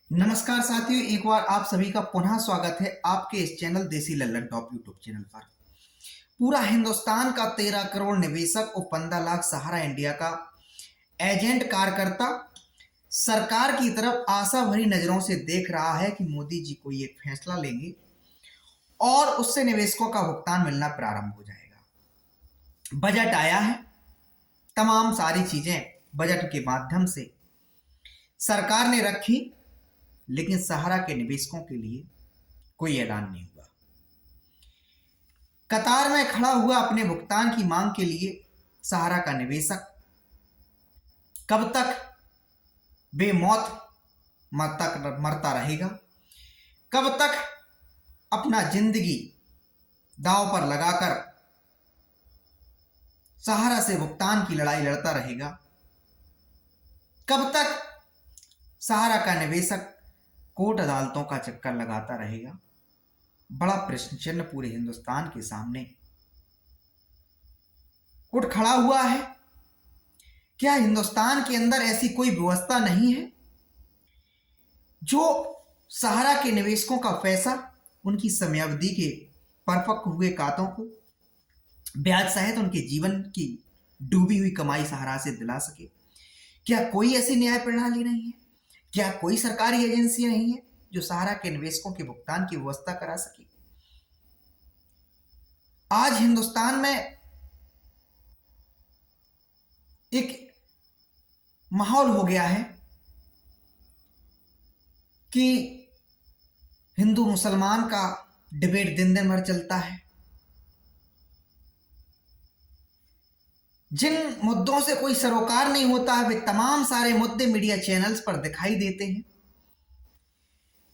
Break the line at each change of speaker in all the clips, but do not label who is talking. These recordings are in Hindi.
नमस्कार साथियों, एक बार आप सभी का पुनः स्वागत है आपके इस चैनल देसी लल्लन टॉप यूट्यूब चैनल पर। पूरा हिंदुस्तान का 13 करोड़ निवेशक और 15 लाख सहारा इंडिया का एजेंट कार्यकर्ता सरकार की तरफ आशा भरी नजरों से देख रहा है कि मोदी जी कोई एक फैसला लेंगे और उससे निवेशकों का भुगतान मिलना प्रारंभ हो जाएगा। बजट आया है, तमाम सारी चीजें बजट के माध्यम से सरकार ने रखी, लेकिन सहारा के निवेशकों के लिए कोई ऐलान नहीं हुआ। कतार में खड़ा हुआ अपने भुगतान की मांग के लिए सहारा का निवेशक कब तक बेमौत मरता रहेगा, कब तक अपना जिंदगी दांव पर लगाकर सहारा से भुगतान की लड़ाई लड़ता रहेगा, कब तक सहारा का निवेशक कोर्ट अदालतों का चक्कर लगाता रहेगा। बड़ा प्रश्न चिन्ह पूरे हिंदुस्तान के सामने उठ खड़ा हुआ है। क्या हिंदुस्तान के अंदर ऐसी कोई व्यवस्था नहीं है जो सहारा के निवेशकों का पैसा उनकी समयावधि के परिपक्व हुए खातों को ब्याज सहित उनके जीवन की डूबी हुई कमाई सहारा से दिला सके? क्या कोई ऐसी न्याय प्रणाली नहीं है? क्या कोई सरकारी एजेंसी नहीं है जो सहारा के निवेशकों के भुगतान की व्यवस्था करा सके? आज हिंदुस्तान में एक माहौल हो गया है कि हिंदू मुसलमान का डिबेट दिन दिन भर चलता है। जिन मुद्दों से कोई सरोकार नहीं होता है, वे तमाम सारे मुद्दे मीडिया चैनल्स पर दिखाई देते हैं।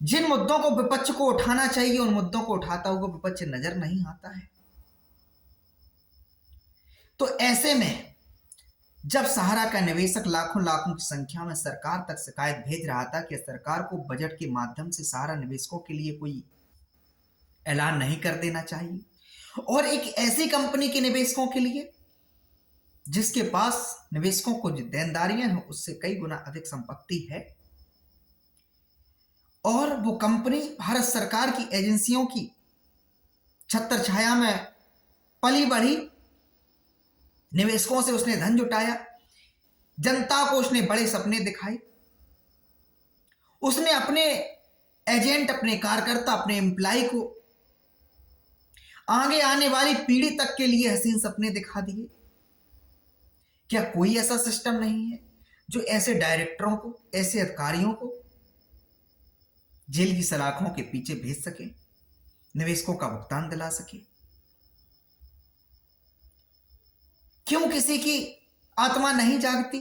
जिन मुद्दों को विपक्ष को उठाना चाहिए, उन मुद्दों को उठाता हुआ विपक्ष नजर नहीं आता है। तो ऐसे में जब सहारा का निवेशक लाखों लाखों की संख्या में सरकार तक शिकायत भेज रहा था कि सरकार को बजट के माध्यम से सहारा निवेशकों के लिए कोई ऐलान नहीं कर देना चाहिए, और एक ऐसी कंपनी के निवेशकों के लिए जिसके पास निवेशकों को जो देनदारियां हैं उससे कई गुना अधिक संपत्ति है, और वो कंपनी भारत सरकार की एजेंसियों की छत्र छाया में पली बढ़ी, निवेशकों से उसने धन जुटाया, जनता को उसने बड़े सपने दिखाए, उसने अपने एजेंट, अपने कार्यकर्ता, अपने एम्प्लॉय को आगे आने वाली पीढ़ी तक के लिए हसीन सपने दिखा दिए। क्या कोई ऐसा सिस्टम नहीं है जो ऐसे डायरेक्टरों को, ऐसे अधिकारियों को जेल की सलाखों के पीछे भेज सके, निवेशकों का भुगतान दिला सके? क्यों किसी की आत्मा नहीं जागती?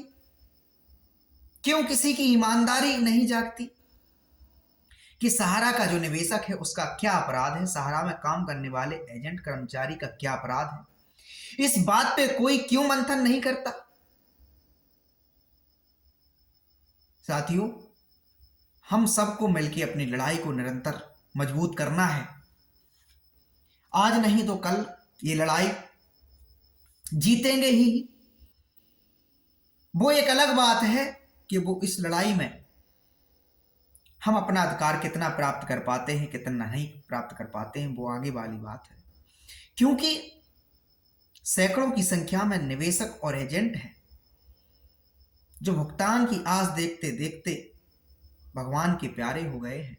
क्यों किसी की ईमानदारी नहीं जागती कि सहारा का जो निवेशक है उसका क्या अपराध है, सहारा में काम करने वाले एजेंट कर्मचारी का क्या अपराध है? इस बात पे कोई क्यों मंथन नहीं करता? साथियों, हम सबको मिलकर अपनी लड़ाई को निरंतर मजबूत करना है। आज नहीं तो कल ये लड़ाई जीतेंगे ही। वो एक अलग बात है कि वो इस लड़ाई में हम अपना अधिकार कितना प्राप्त कर पाते हैं, कितना नहीं प्राप्त कर पाते हैं, वो आगे वाली बात है। क्योंकि सैकड़ों की संख्या में निवेशक और एजेंट हैं जो भुगतान की आस देखते देखते भगवान के प्यारे हो गए हैं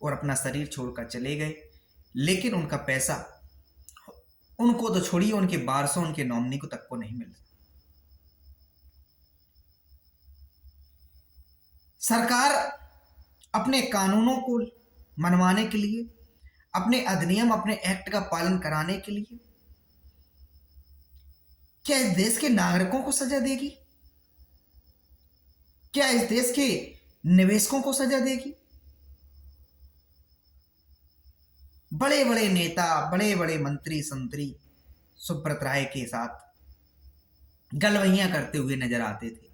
और अपना शरीर छोड़कर चले गए, लेकिन उनका पैसा उनको तो छोड़िए, उनके वारसों, उनके नॉमिनी को तक को नहीं मिल रहा। सरकार अपने कानूनों को मनवाने के लिए, अपने अधिनियम, अपने एक्ट का पालन कराने के लिए क्या इस देश के नागरिकों को सजा देगी? क्या इस देश के निवेशकों को सजा देगी? बड़े बड़े नेता, बड़े बड़े मंत्री संतरी सुब्रत राय के साथ गलवहियां करते हुए नजर आते थे।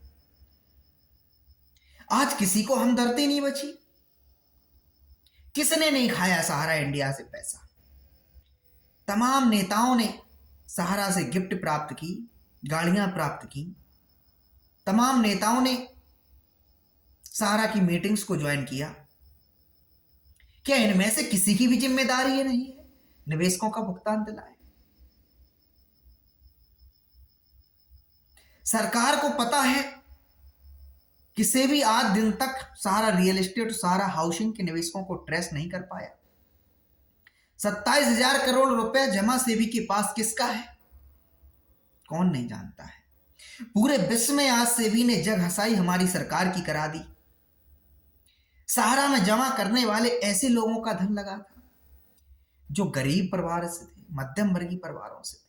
आज किसी को हमदर्दी नहीं बची। किसने नहीं खाया सहारा इंडिया से पैसा? तमाम नेताओं ने सहारा से गिफ्ट प्राप्त की, गाड़ियां प्राप्त की, तमाम नेताओं ने सहारा की मीटिंग्स को ज्वाइन किया। क्या इनमें से किसी की भी जिम्मेदारी ये नहीं है निवेशकों का भुगतान दिलाए? सरकार को पता है कि सेबी आज दिन तक सहारा रियल एस्टेट, सहारा हाउसिंग के निवेशकों को ट्रेस नहीं कर पाया। 27,000 करोड़ रुपए जमा सेबी के पास किसका है, कौन नहीं जानता है। पूरे विश्व में आज सेबी ने जग हंसाई हमारी सरकार की करा दी। सहारा में जमा करने वाले ऐसे लोगों का धन लगा था जो गरीब परिवार से थे, मध्यम वर्गीय परिवारों से थे,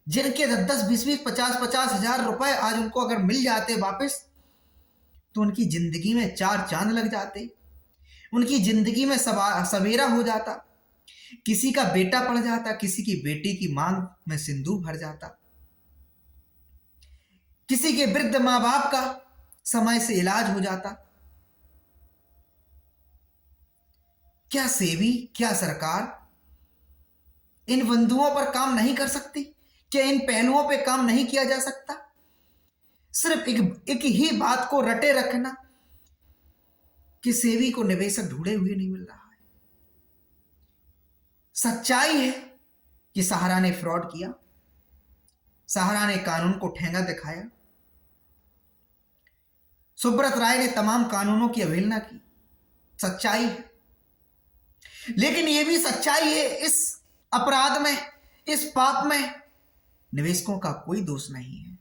जिनके 10-10, 20-20, 50-50 हजार रुपए आज उनको अगर मिल जाते वापस तो उनकी जिंदगी में चार चांद लग जाते, उनकी जिंदगी में सवेरा हो जाता, किसी का बेटा पड़ जाता, किसी की बेटी की मांग में सिंदूर भर जाता, किसी के वृद्ध मां बाप का समय से इलाज हो जाता। क्या सेबी, क्या सरकार इन बिंदुओं पर काम नहीं कर सकती? क्या इन पहलुओं पर काम नहीं किया जा सकता? सिर्फ एक ही बात को रटे रखना कि सेबी को निवेशक ढूंढे हुए नहीं मिल रहा है। सच्चाई है कि सहारा ने फ्रॉड किया, सहारा ने कानून को ठेंगा दिखाया, सुब्रत राय ने तमाम कानूनों की अवहेलना की, सच्चाई है। लेकिन यह भी सच्चाई है इस अपराध में, इस पाप में निवेशकों का कोई दोष नहीं है,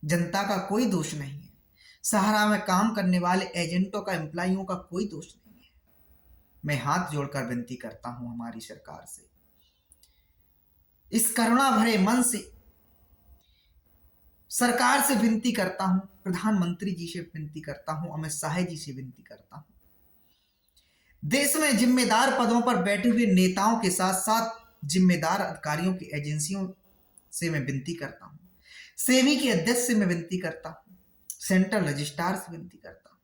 जनता का कोई दोष नहीं है, सहारा में काम करने वाले एजेंटों का, एम्प्लॉइयों का कोई दोष नहीं है। मैं हाथ जोड़कर विनती करता हूं हमारी सरकार से, इस करुणा भरे मन से सरकार से विनती करता हूं, प्रधानमंत्री जी से विनती करता हूं, अमित शाह जी से विनती करता हूं, देश में जिम्मेदार पदों पर बैठे हुए नेताओं के साथ साथ जिम्मेदार अधिकारियों की एजेंसियों से मैं विनती करता हूं, सेबी के अध्यक्ष से मैं विनती करता हूं, सेंट्रल रजिस्ट्रार से विनती करता हूं,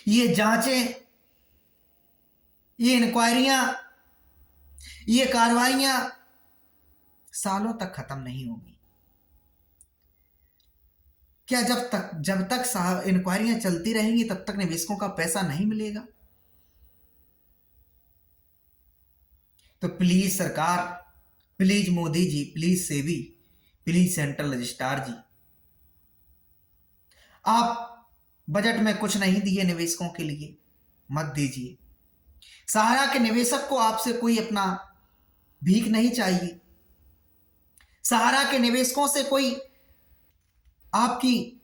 ये जांचें, ये इंक्वायरियां, ये कार्रवाइयां सालों तक खत्म नहीं होगी। क्या जब तक इंक्वायरियां चलती रहेंगी तब तक निवेशकों का पैसा नहीं मिलेगा? तो प्लीज सरकार, please Modi ji, please SEBI, please central registrar ji, आप बजट में कुछ नहीं दिए निवेशकों के लिए, मत दीजिए। सहारा के निवेशक को आपसे कोई अपना भीख नहीं चाहिए, सहारा के निवेशकों से कोई आपकी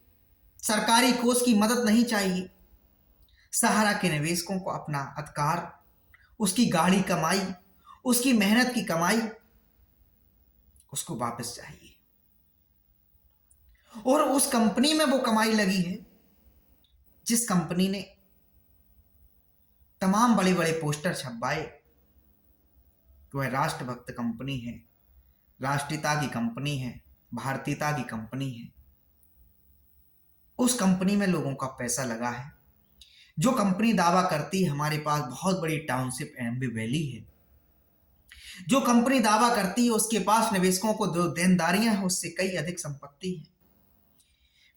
सरकारी कोष की मदद नहीं चाहिए। सहारा के निवेशकों को अपना अधिकार, उसकी गाढ़ी कमाई, उसकी मेहनत की कमाई उसको वापस चाहिए, और उस कंपनी में वो कमाई लगी है जिस कंपनी ने तमाम बड़े बड़े पोस्टर छपवाए कि वह राष्ट्रभक्त कंपनी है, राष्ट्रीयता की कंपनी है, भारतीयता की कंपनी है। उस कंपनी में लोगों का पैसा लगा है। जो कंपनी दावा करती है हमारे पास बहुत बड़ी टाउनशिप एम्बी वैली है, जो कंपनी दावा करती है उसके पास निवेशकों को जो देनदारियां हैं उससे कई अधिक संपत्ति है,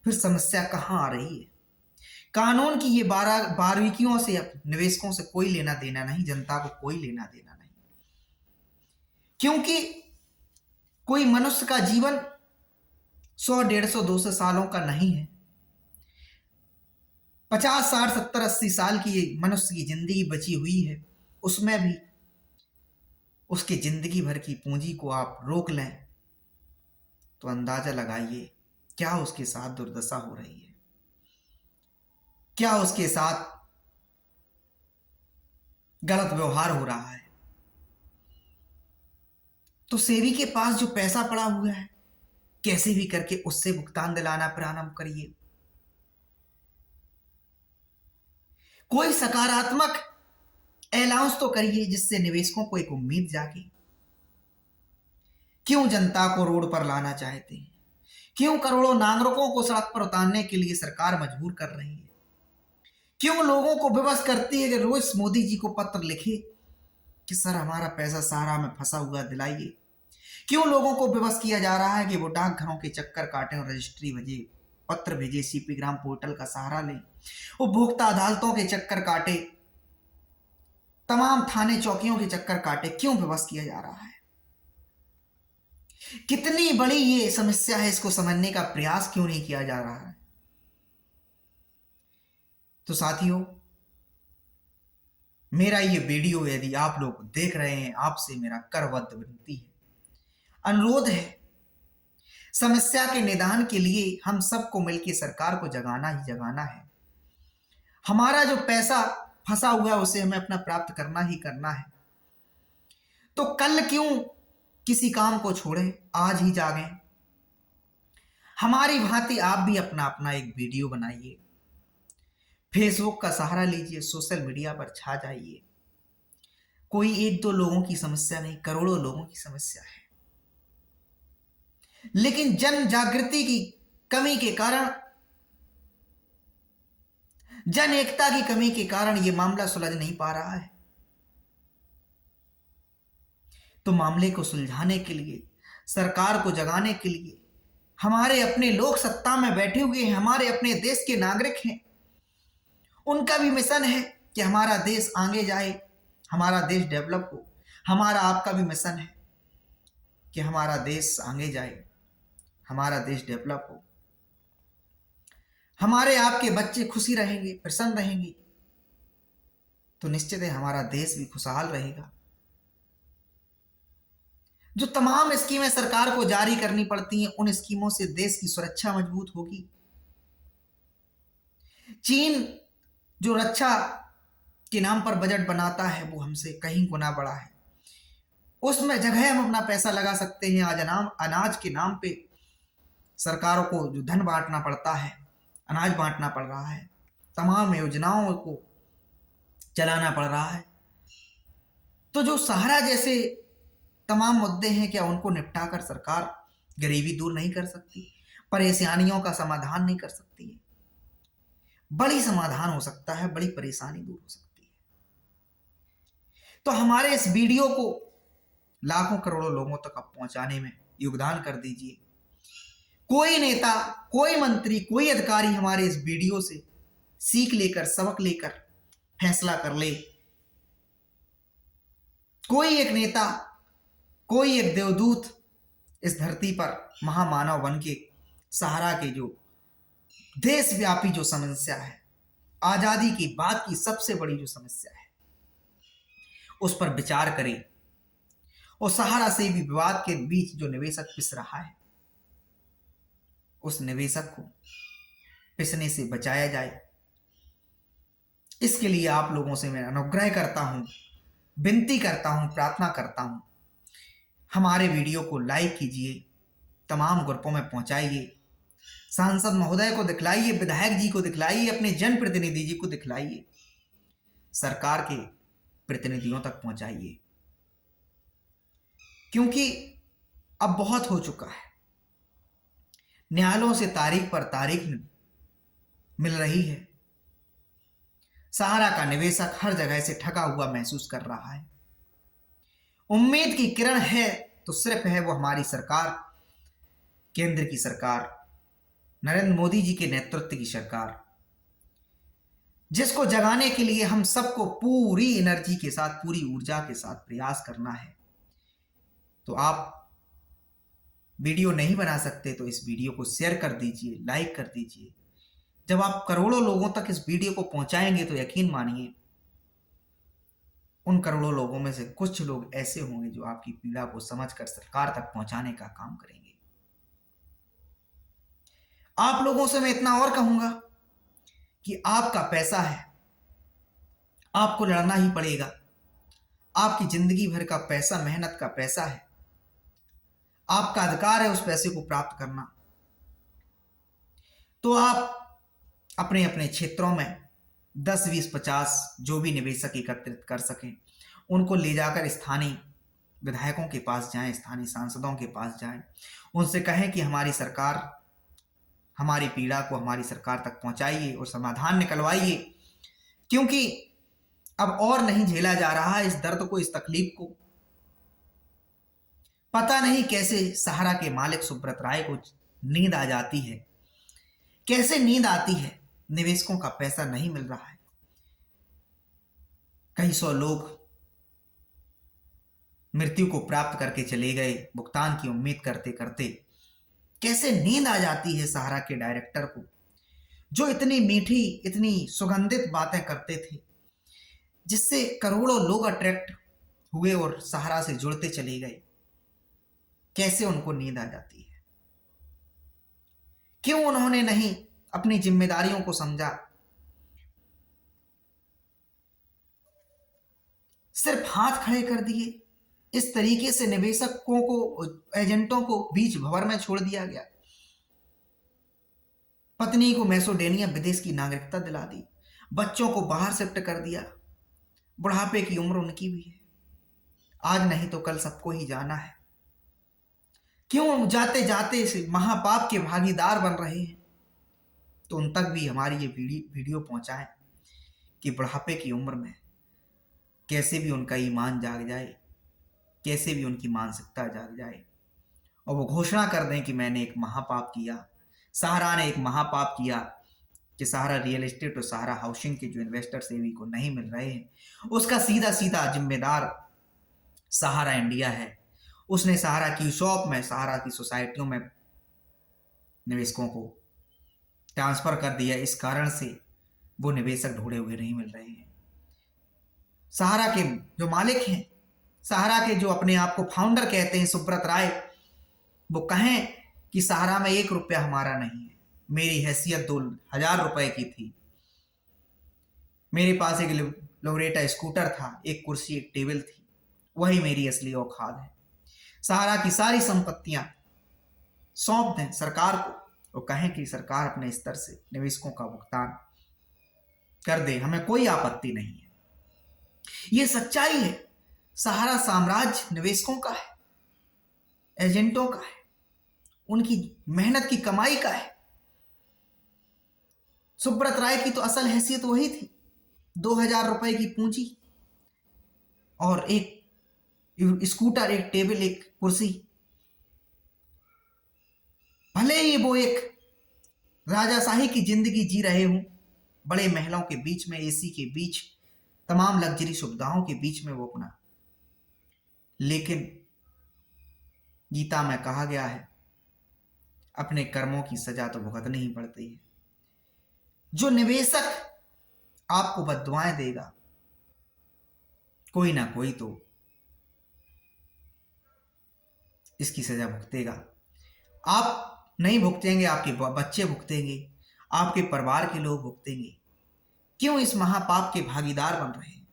फिर समस्या कहां आ रही है? कानून की ये बारीकियों से निवेशकों से कोई लेना देना नहीं, जनता को कोई लेना देना नहीं, क्योंकि कोई मनुष्य का जीवन 100, 150, 200 सालों का नहीं है। 50, 60, 70, 80 साल की मनुष्य की जिंदगी बची हुई है, उसमें भी उसकी जिंदगी भर की पूंजी को आप रोक लें तो अंदाजा लगाइए क्या उसके साथ दुर्दशा हो रही है, क्या उसके साथ गलत व्यवहार हो रहा है। तो सेबी के पास जो पैसा पड़ा हुआ है कैसे भी करके उससे भुगतान दिलाना प्रारंभ करिए। कोई सकारात्मक अनाउंस तो करिए जिससे निवेशकों को एक उम्मीद जागे। क्यों जनता को रोड पर लाना चाहते हैं? क्यों करोड़ों नागरिकों को सड़क पर उतारने के लिए सरकार मजबूर कर रही है? क्यों लोगों को विवश करती है कि रोज मोदी जी को पत्र लिखे कि सर हमारा पैसा सहारा में फंसा हुआ दिलाइए? क्यों लोगों को विवश किया जा रहा है कि वो डाकघरों के चक्कर काटें और रजिस्ट्री बजे पत्र भेजे, सीपी ग्राम पोर्टल का सहारा लें, उपभोक्ता अदालतों के चक्कर काटे, तमाम थाने चौकियों के चक्कर काटे, क्यों विवश किया जा रहा है? कितनी बड़ी ये समस्या है, इसको समझने का प्रयास क्यों नहीं किया जा रहा है? तो साथियों, मेरा ये वीडियो यदि आप लोग देख रहे हैं, आपसे मेरा करबद्ध विनती है, अनुरोध है, समस्या के निदान के लिए हम सबको मिलकर सरकार को जगाना ही जगाना है। हमारा जो पैसा फंसा हुआ है उसे हमें अपना प्राप्त करना ही करना है। तो कल क्यों किसी काम को छोड़ें, आज ही जागें। हमारी भांति आप भी अपना अपना एक वीडियो बनाइए, फेसबुक का सहारा लीजिए, सोशल मीडिया पर छा जाइए। कोई एक दो लोगों की समस्या नहीं, करोड़ों लोगों की समस्या है। लेकिन जन जागृति की कमी के कारण, जन एकता की कमी के कारण यह मामला सुलझ नहीं पा रहा है। तो मामले को सुलझाने के लिए, सरकार को जगाने के लिए, हमारे अपने लोग सत्ता में बैठे हुए हैं, हमारे अपने देश के नागरिक हैं, उनका भी मिशन है कि हमारा देश आगे जाए, हमारा देश डेवलप हो। हमारा आपका भी मिशन है कि हमारा देश आगे जाए, हमारा देश डेवलप हो। हमारे आपके बच्चे खुशी रहेंगे, प्रसन्न रहेंगे, तो निश्चित है हमारा देश भी खुशहाल रहेगा। जो तमाम स्कीमें सरकार को जारी करनी पड़ती हैं, उन स्कीमों से देश की सुरक्षा मजबूत होगी। चीन जो रक्षा के नाम पर बजट बनाता है वो हमसे कहीं गुना बड़ा है। उसमें जगह हम अपना पैसा लगा सकते हैं। आज अनाज के नाम पे सरकारों को जो धन बांटना पड़ता है, अनाज बांटना पड़ रहा है, तमाम योजनाओं को चलाना पड़ रहा है। तो जो सहारा जैसे तमाम मुद्दे हैं, क्या उनको निपटाकर सरकार गरीबी दूर नहीं कर सकती? परेशानियों का समाधान नहीं कर सकती है? बड़ी समाधान हो सकता है, बड़ी परेशानी दूर हो सकती है। तो हमारे इस वीडियो को लाखों करोड़ों लोगों तक आप पहुंचाने में योगदान कर दीजिए। कोई नेता, कोई मंत्री, कोई अधिकारी हमारे इस वीडियो से सीख लेकर, सबक लेकर फैसला कर ले। कोई एक नेता, कोई एक देवदूत इस धरती पर महामानव बन के सहारा के जो देशव्यापी जो समस्या है, आजादी की बाद की सबसे बड़ी जो समस्या है, उस पर विचार करें। और सहारा से भी विवाद के बीच जो निवेशक पिस रहा है, उस निवेशक को पिसने से बचाया जाए। इसके लिए आप लोगों से मैं अनुग्रह करता हूं, विनती करता हूं, प्रार्थना करता हूं, हमारे वीडियो को लाइक कीजिए, तमाम ग्रुपों में पहुंचाइए, सांसद महोदय को दिखलाइए, विधायक जी को दिखलाइए, अपने जनप्रतिनिधि जी को दिखलाइए, सरकार के प्रतिनिधियों तक पहुंचाइए। क्योंकि अब बहुत हो चुका है। न्यायालयों से तारीख पर तारीख मिल रही है। सहारा का निवेशक हर जगह से ठगा हुआ महसूस कर रहा है। उम्मीद की किरण है तो सिर्फ है वो हमारी सरकार, केंद्र की सरकार, नरेंद्र मोदी जी के नेतृत्व की सरकार, जिसको जगाने के लिए हम सबको पूरी एनर्जी के साथ, पूरी ऊर्जा के साथ प्रयास करना है। तो आप वीडियो नहीं बना सकते तो इस वीडियो को शेयर कर दीजिए, लाइक कर दीजिए। जब आप करोड़ों लोगों तक इस वीडियो को पहुंचाएंगे तो यकीन मानिए उन करोड़ों लोगों में से कुछ लोग ऐसे होंगे जो आपकी पीड़ा को समझकर सरकार तक पहुंचाने का काम करेंगे। आप लोगों से मैं इतना और कहूंगा कि आपका पैसा है, आपको लड़ना ही पड़ेगा। आपकी जिंदगी भर का पैसा, मेहनत का पैसा है, आपका अधिकार है उस पैसे को प्राप्त करना। तो आप अपने अपने क्षेत्रों में 10, 20, 50 जो भी निवेशक एकत्रित कर सकें, उनको ले जाकर स्थानीय विधायकों के पास जाएं, स्थानीय सांसदों के पास जाएं, उनसे कहें कि हमारी सरकार, हमारी पीड़ा को हमारी सरकार तक पहुंचाइए और समाधान निकलवाइए। क्योंकि अब और नहीं झेला जा रहा है इस दर्द को, इस तकलीफ को। पता नहीं कैसे सहारा के मालिक सुब्रत राय को नींद आ जाती है कैसे नींद आती है, निवेशकों का पैसा नहीं मिल रहा है, कई सौ लोग मृत्यु को प्राप्त करके चले गए भुगतान की उम्मीद करते करते। कैसे नींद आ जाती है सहारा के डायरेक्टर को, जो इतनी मीठी इतनी सुगंधित बातें करते थे, जिससे करोड़ों लोग अट्रैक्ट हुए और सहारा से जुड़ते चले गए। कैसे उनको नींद आ जाती है? क्यों उन्होंने नहीं अपनी जिम्मेदारियों को समझा? सिर्फ हाथ खड़े कर दिए। इस तरीके से निवेशकों को, एजेंटों को बीच भंवर में छोड़ दिया गया। पत्नी को मैसेडोनिया विदेश की नागरिकता दिला दी, बच्चों को बाहर शिफ्ट कर दिया। बुढ़ापे की उम्र उनकी भी है, आज नहीं तो कल सबको ही जाना है। क्यों जाते जाते इस महापाप के भागीदार बन रहे हैं? तो उन तक भी हमारी ये वीडियो पहुंचाएं कि बुढ़ापे की उम्र में कैसे भी उनका ईमान जाग जाए, कैसे भी उनकी मानसिकता जाग जाए और वो घोषणा कर दें कि मैंने एक महापाप किया, सहारा ने एक महापाप किया कि सहारा रियल एस्टेट और सहारा हाउसिंग के जो इन्वेस्टर सेवी को नहीं मिल रहे हैं, उसका सीधा सीधा जिम्मेदार सहारा इंडिया है। उसने सहारा की शॉप में, सहारा की सोसाइटियों में निवेशकों को ट्रांसफर कर दिया। इस कारण से वो निवेशक ढूंढे हुए नहीं मिल रहे हैं। सहारा के जो मालिक हैं, सहारा के जो अपने आप को फाउंडर कहते हैं, सुब्रत राय, वो कहें कि सहारा में 1 रुपया हमारा नहीं है, मेरी हैसियत 2000 रुपए की थी, मेरे पास एक लोरेटा स्कूटर था, एक कुर्सी एक टेबल थी, वही मेरी असली औकात है। सहारा की सारी संपत्तियां सौंप दें सरकार को और कहें कि सरकार अपने स्तर से निवेशकों का भुगतान कर दे, हमें कोई आपत्ति नहीं है। ये सच्चाई है। सहारा साम्राज्य निवेशकों का है, एजेंटों का है, उनकी मेहनत की कमाई का है। सुब्रत राय की तो असल हैसियत वही थी, 2000 रुपए की पूंजी और एक स्कूटर, एक टेबल, एक कुर्सी। भले ही वो एक राजाशाही की जिंदगी जी रहे हों, बड़े महलों के बीच में, एसी के बीच, तमाम लग्जरी सुविधाओं के बीच में वो अपना, लेकिन गीता में कहा गया है अपने कर्मों की सजा तो भुगतनी ही पड़ती है। जो निवेशक आपको बद्दुआएं देगा, कोई ना कोई तो इसकी सजा भुगतेगा। आप नहीं भुगतेंगे, आपके बच्चे भुगतेंगे, आपके परिवार के लोग भुगतेंगे। क्यों इस महापाप के भागीदार बन रहे हैं?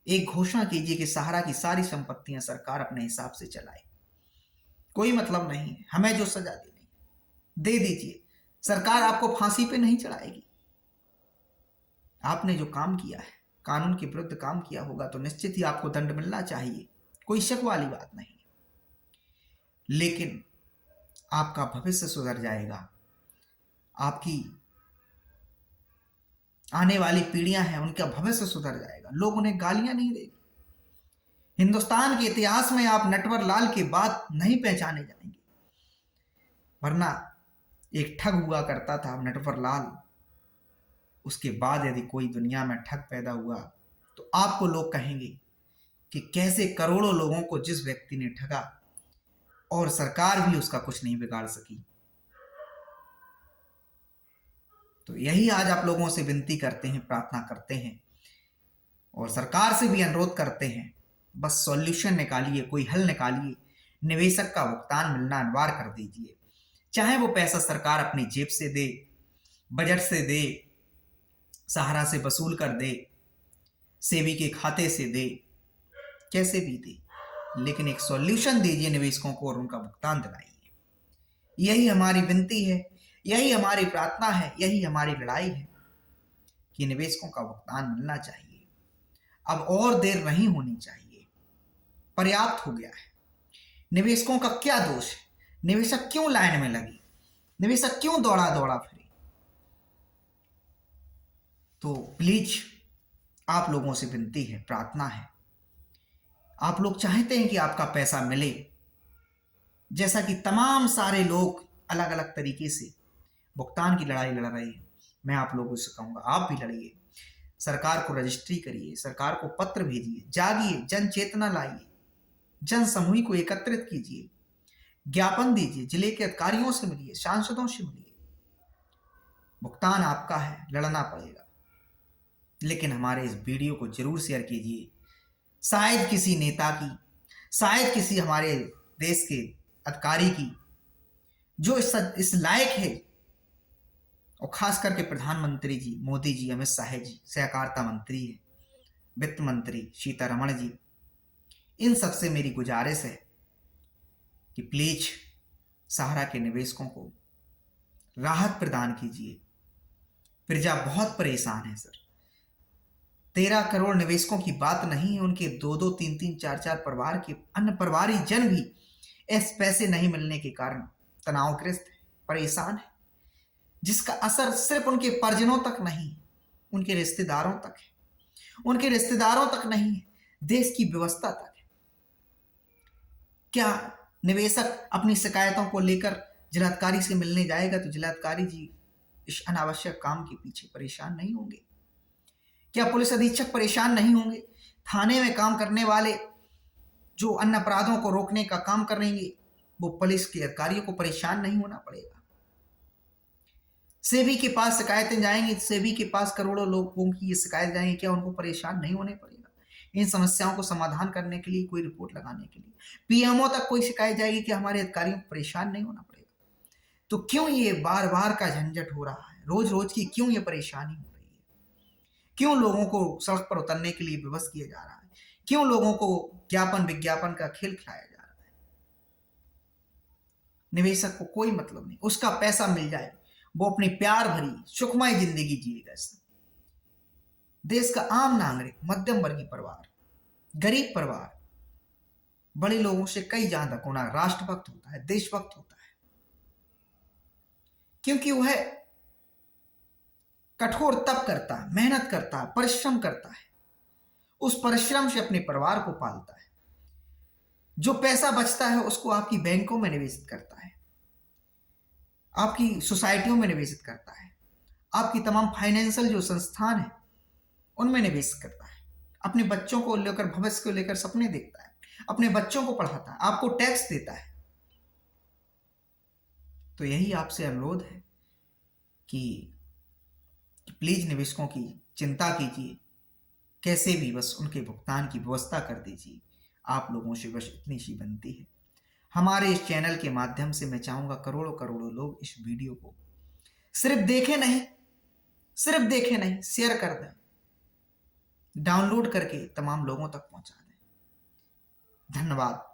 एक घोषणा कीजिए कि सहारा की सारी संपत्तियां सरकार अपने हिसाब से चलाए, कोई मतलब नहीं है, हमें जो सजा देनी दे दीजिए, सरकार आपको फांसी पे नहीं चढ़ाएगी। आपने जो काम किया है, कानून के विरुद्ध काम किया होगा तो निश्चित ही आपको दंड मिलना चाहिए, कोई शक वाली बात नहीं। लेकिन आपका भविष्य सुधर जाएगा, आपकी आने वाली पीढ़ियां हैं, उनका भविष्य सुधर जाएगा, लोग उन्हें गालियां नहीं देंगे। हिंदुस्तान के इतिहास में आप नटवर लाल के बाद नहीं पहचाने जाएंगे, वरना एक ठग हुआ करता था नटवर लाल, उसके बाद यदि कोई दुनिया में ठग पैदा हुआ तो आपको लोग कहेंगे कि कैसे करोड़ों लोगों को जिस व्यक्ति ने ठगा और सरकार भी उसका कुछ नहीं बिगाड़ सकी। तो यही आज आप लोगों से विनती करते हैं, प्रार्थना करते हैं और सरकार से भी अनुरोध करते हैं, बस सॉल्यूशन निकालिए, कोई हल निकालिए, निवेशक का भुगतान मिलना अनिवार्य कर दीजिए। चाहे वो पैसा सरकार अपनी जेब से दे, बजट से दे, सहारा से वसूल कर दे, सेवी के खाते से दे, कैसे भी दे, लेकिन एक सॉल्यूशन दीजिए निवेशकों को और उनका भुगतान दिलाइए। यही हमारी विनती है, यही हमारी प्रार्थना है, यही हमारी लड़ाई है कि निवेशकों का भुगतान मिलना चाहिए। अब और देर नहीं होनी चाहिए, पर्याप्त हो गया है। निवेशकों का क्या दोष है? निवेशक क्यों लाइन में लगे? निवेशक क्यों दौड़ा दौड़ा फिरे? तो प्लीज आप लोगों से विनती है, प्रार्थना है, आप लोग चाहते हैं कि आपका पैसा मिले, जैसा कि तमाम सारे लोग अलग अलग तरीके से भुगतान की लड़ाई लड़ रहे हैं, मैं आप लोगों से कहूंगा आप भी लड़िए, सरकार को रजिस्ट्री करिए, सरकार को पत्र भेजिए, जागिए, जन चेतना लाइए, जन समूह को एकत्रित कीजिए, ज्ञापन दीजिए, जिले के अधिकारियों से मिलिए, सांसदों से मिलिए। भुगतान आपका है, लड़ना पड़ेगा, लेकिन हमारे इस वीडियो को जरूर शेयर कीजिए। शायद किसी नेता की, शायद किसी हमारे देश के अधिकारी की जो इस लायक है, और खास करके प्रधानमंत्री जी मोदी जी, अमित शाह जी, सहकारिता मंत्री है, वित्त मंत्री सीतारमण जी, इन सबसे मेरी गुजारिश है कि प्लीज सहारा के निवेशकों को राहत प्रदान कीजिए। प्रजा बहुत परेशान है सर। 13 करोड़ निवेशकों की बात नहीं है, उनके 2-2, 3-3, 4-4 परिवार के अन्य परिवारी जन भी इस पैसे नहीं मिलने के कारण तनावग्रस्त है, परेशान है, जिसका असर सिर्फ उनके परिजनों तक नहीं, उनके रिश्तेदारों तक है, उनके रिश्तेदारों तक नहीं है, देश की व्यवस्था तक है। क्या निवेशक अपनी शिकायतों को लेकर जिलाधिकारी से मिलने जाएगा तो जिलाधिकारी जी इस अनावश्यक काम के पीछे परेशान नहीं होंगे? क्या पुलिस अधीक्षक परेशान नहीं होंगे? थाने में काम करने वाले जो अन्य अपराधों को रोकने का काम करेंगे, वो पुलिस के अधिकारियों को परेशान नहीं होना पड़ेगा? सेबी के पास शिकायतें जाएंगी, सेबी के पास करोड़ों लोगों की ये शिकायत जाएंगी, क्या उनको परेशान नहीं होने पड़ेगा? इन समस्याओं को समाधान करने के लिए, कोई रिपोर्ट लगाने के लिए पीएमओ तक कोई शिकायत जाएगी कि हमारे अधिकारियों को परेशान नहीं होना पड़ेगा? तो क्यों ये बार बार का झंझट हो रहा है, रोज रोज की क्यों ये परेशानी हो रही है? क्यों लोगों को सड़क पर उतरने के लिए विवश किया जा रहा है? क्यों लोगों को ज्ञापन विज्ञापन का खेल खिलाया जा रहा है? निवेशक को कोई मतलब नहीं, उसका पैसा मिल जाए, वो अपनी प्यार भरी सुखमय जिंदगी जिएगा। देश का आम नागरिक, मध्यम वर्गीय परिवार, गरीब परिवार, बड़े लोगों से कई ज्यादा गुना राष्ट्रभक्त होता है, देशभक्त होता है, क्योंकि वह कठोर तप करता है, मेहनत करता है, परिश्रम करता है, उस परिश्रम से अपने परिवार को पालता है। जो पैसा बचता है उसको आपकी बैंकों में निवेशित करता है, आपकी सोसाइटियों में निवेशित करता है, आपकी तमाम फाइनेंशियल जो संस्थान है उनमें निवेश करता है, अपने बच्चों को लेकर, भविष्य को लेकर सपने देखता है, अपने बच्चों को पढ़ाता है, आपको टैक्स देता है। तो यही आपसे अनुरोध है कि प्लीज निवेशकों की चिंता कीजिए, कैसे भी बस उनके भुगतान की व्यवस्था कर दीजिए। आप लोगों से बस इतनी सी विनती है। हमारे इस चैनल के माध्यम से मैं चाहूंगा करोड़ों करोड़ों लोग इस वीडियो को सिर्फ देखें नहीं, शेयर कर दें, डाउनलोड करके तमाम लोगों तक पहुंचा दें। धन्यवाद।